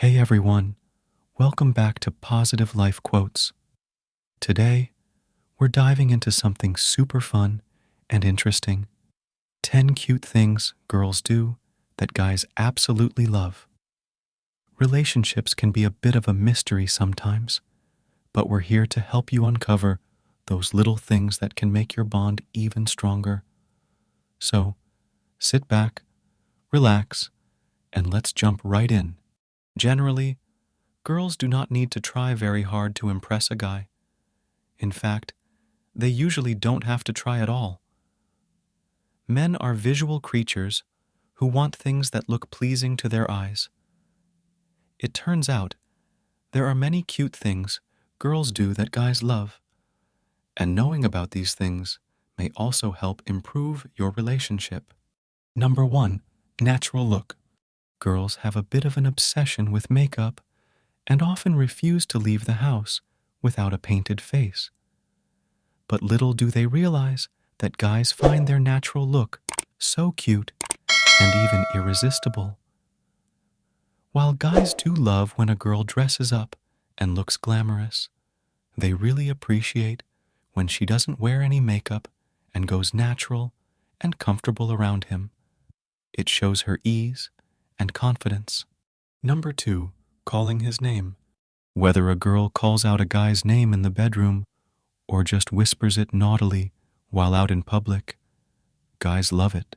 Hey everyone, welcome back to Positive Life Quotes. Today, we're diving into something super fun and interesting. 10 cute things girls do that guys absolutely love. Relationships can be a bit of a mystery sometimes, but we're here to help you uncover those little things that can make your bond even stronger. So, sit back, relax, and let's jump right in. Generally, girls do not need to try very hard to impress a guy. In fact, they usually don't have to try at all. Men are visual creatures who want things that look pleasing to their eyes. It turns out there are many cute things girls do that guys love, and knowing about these things may also help improve your relationship. Number 1, natural look. Girls have a bit of an obsession with makeup and often refuse to leave the house without a painted face. But little do they realize that guys find their natural look so cute and even irresistible. While guys do love when a girl dresses up and looks glamorous, they really appreciate when she doesn't wear any makeup and goes natural and comfortable around him. It shows her ease and confidence. Number 2, calling his name. Whether a girl calls out a guy's name in the bedroom or just whispers it naughtily while out in public, guys love it.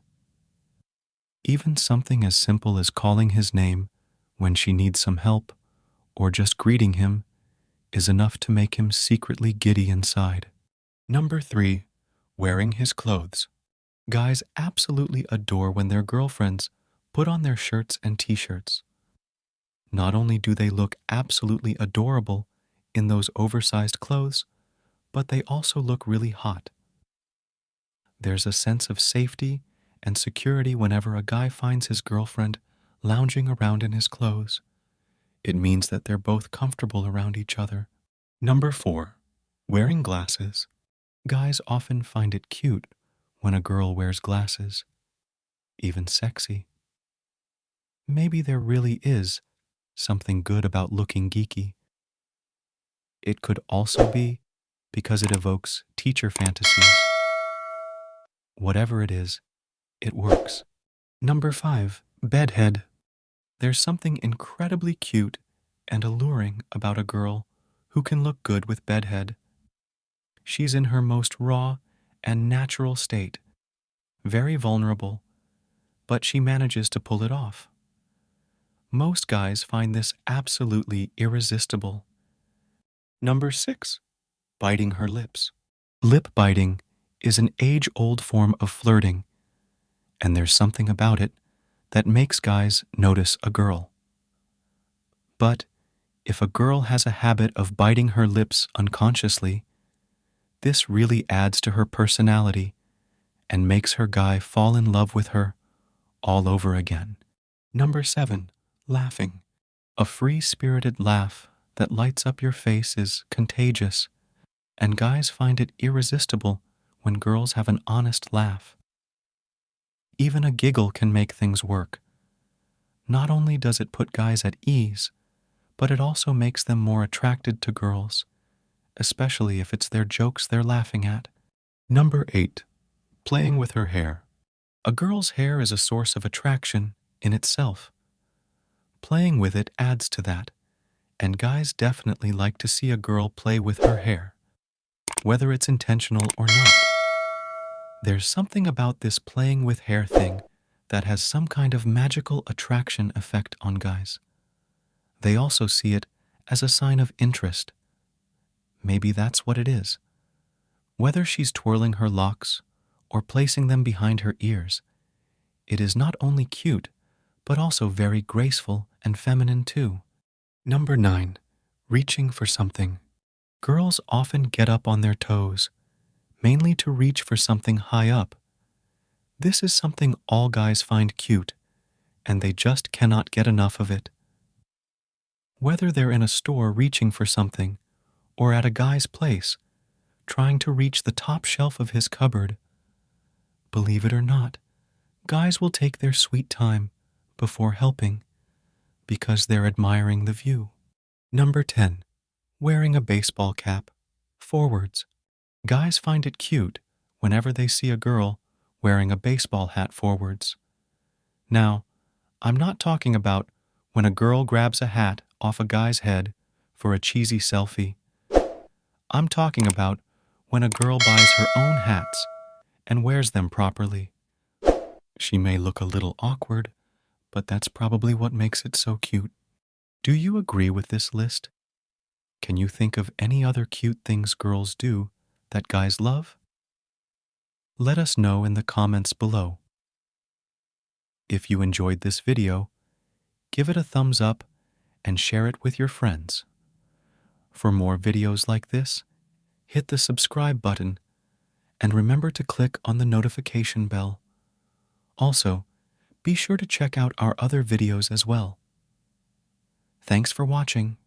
Even something as simple as calling his name when she needs some help or just greeting him is enough to make him secretly giddy inside. Number 3, wearing his clothes. Guys absolutely adore when their girlfriends put on their shirts and t-shirts. Not only do they look absolutely adorable in those oversized clothes, but they also look really hot. There's a sense of safety and security whenever a guy finds his girlfriend lounging around in his clothes. It means that they're both comfortable around each other. Number 4, wearing glasses. Guys often find it cute when a girl wears glasses, even sexy. Maybe there really is something good about looking geeky. It could also be because it evokes teacher fantasies. Whatever it is, it works. Number 5, bedhead. There's something incredibly cute and alluring about a girl who can look good with bedhead. She's in her most raw and natural state, very vulnerable, but she manages to pull it off. Most guys find this absolutely irresistible. Number 6, biting her lips. Lip biting is an age-old form of flirting, and there's something about it that makes guys notice a girl. But if a girl has a habit of biting her lips unconsciously, this really adds to her personality and makes her guy fall in love with her all over again. Number 7, laughing. A free-spirited laugh that lights up your face is contagious, and guys find it irresistible when girls have an honest laugh. Even a giggle can make things work. Not only does it put guys at ease, but it also makes them more attracted to girls, especially if it's their jokes they're laughing at. Number 8, playing with her hair. A girl's hair is a source of attraction in itself. Playing with it adds to that, and guys definitely like to see a girl play with her hair, whether it's intentional or not. There's something about this playing with hair thing that has some kind of magical attraction effect on guys. They also see it as a sign of interest. Maybe that's what it is. Whether she's twirling her locks or placing them behind her ears, it is not only cute, but also very graceful and feminine too. Number 9, reaching for something. Girls often get up on their toes, mainly to reach for something high up. This is something all guys find cute, and they just cannot get enough of it. Whether they're in a store reaching for something, or at a guy's place, trying to reach the top shelf of his cupboard, believe it or not, guys will take their sweet time before helping, because they're admiring the view. Number 10. Wearing a baseball cap forwards. Guys find it cute whenever they see a girl wearing a baseball hat forwards. Now, I'm not talking about when a girl grabs a hat off a guy's head for a cheesy selfie. I'm talking about when a girl buys her own hats and wears them properly. She may look a little awkward, but that's probably what makes it so cute. Do you agree with this list? Can you think of any other cute things girls do that guys love? Let us know in the comments below. If you enjoyed this video, give it a thumbs up and share it with your friends. For more videos like this, hit the subscribe button and remember to click on the notification bell. Also, be sure to check out our other videos as well. Thanks for watching.